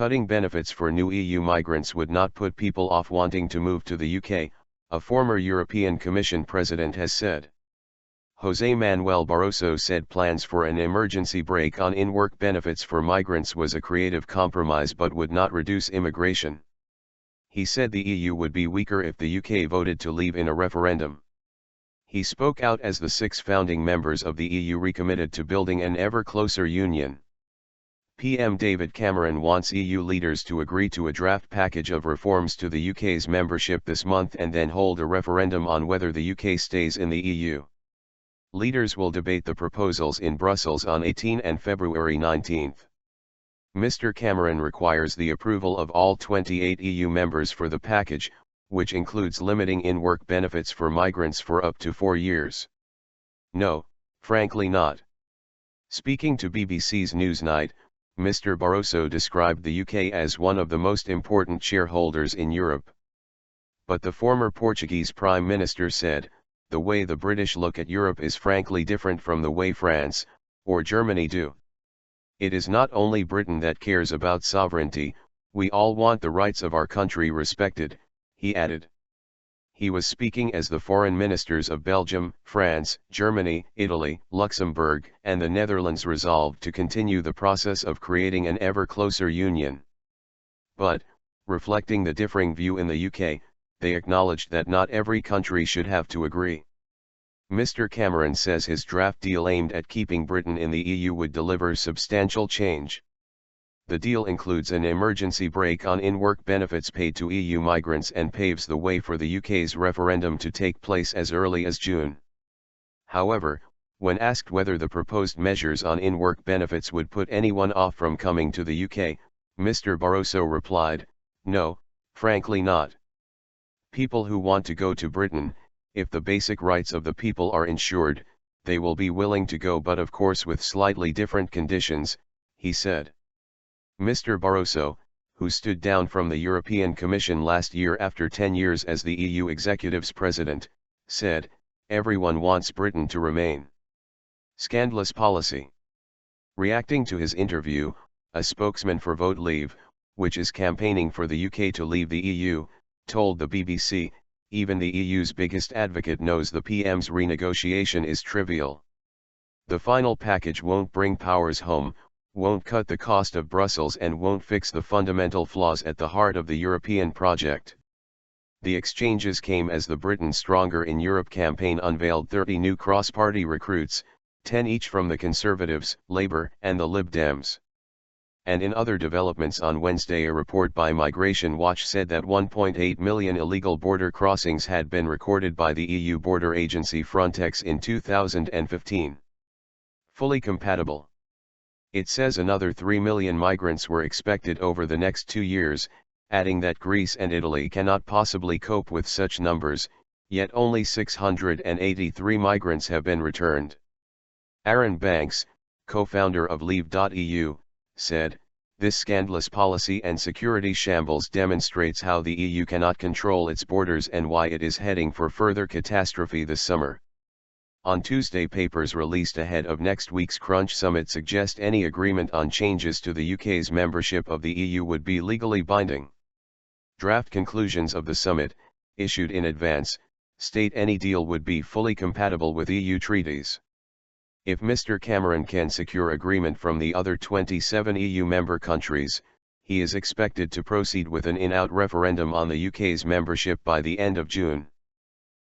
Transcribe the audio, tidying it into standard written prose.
Cutting benefits for new EU migrants would not put people off wanting to move to the UK, a former European Commission president has said. José Manuel Barroso said plans for an emergency break on in-work benefits for migrants was a creative compromise but would not reduce immigration. He said the EU would be weaker if the UK voted to leave in a referendum. He spoke out as the 6 founding members of the EU recommitted to building an ever closer union. PM David Cameron wants EU leaders to agree to a draft package of reforms to the UK's membership this month and then hold a referendum on whether the UK stays in the EU. Leaders will debate the proposals in Brussels on 18 and February 19. Mr. Cameron requires the approval of all 28 EU members for the package, which includes limiting in-work benefits for migrants for up to 4 years. No, frankly not. Speaking to BBC's Newsnight, Mr. Barroso described the UK as one of the most important shareholders in Europe. But the former Portuguese Prime Minister said, "The way the British look at Europe is frankly different from the way France, or Germany do. It is not only Britain that cares about sovereignty, we all want the rights of our country respected," he added. He was speaking as the foreign ministers of Belgium, France, Germany, Italy, Luxembourg, and the Netherlands resolved to continue the process of creating an ever closer union. But, reflecting the differing view in the UK, they acknowledged that not every country should have to agree. Mr. Cameron says his draft deal aimed at keeping Britain in the EU would deliver substantial change. The deal includes an emergency break on in-work benefits paid to EU migrants and paves the way for the UK's referendum to take place as early as June. However, when asked whether the proposed measures on in-work benefits would put anyone off from coming to the UK, Mr. Barroso replied, "No, frankly not. People who want to go to Britain, if the basic rights of the people are ensured, they will be willing to go, but of course with slightly different conditions," he said. Mr. Barroso, who stood down from the European Commission last year after 10 years as the EU executive's president, said, "Everyone wants Britain to remain." Scandalous policy. Reacting to his interview, a spokesman for Vote Leave, which is campaigning for the UK to leave the EU, told the BBC, "Even the EU's biggest advocate knows the PM's renegotiation is trivial. The final package won't bring powers home, won't cut the cost of Brussels and won't fix the fundamental flaws at the heart of the European project." The exchanges came as the Britain Stronger in Europe campaign unveiled 30 new cross-party recruits, 10 each from the Conservatives, Labour, and the Lib Dems. And in other developments on Wednesday, a report by Migration Watch said that 1.8 million illegal border crossings had been recorded by the EU border agency Frontex in 2015. Fully compatible. It says another 3 million migrants were expected over the next 2 years, adding that Greece and Italy cannot possibly cope with such numbers, yet only 683 migrants have been returned. Aaron Banks, co-founder of Leave.eu, said, "This scandalous policy and security shambles demonstrates how the EU cannot control its borders and why it is heading for further catastrophe this summer." On Tuesday, papers released ahead of next week's Crunch Summit suggest any agreement on changes to the UK's membership of the EU would be legally binding. Draft conclusions of the summit, issued in advance, state any deal would be fully compatible with EU treaties. If Mr. Cameron can secure agreement from the other 27 EU member countries, he is expected to proceed with an in-out referendum on the UK's membership by the end of June.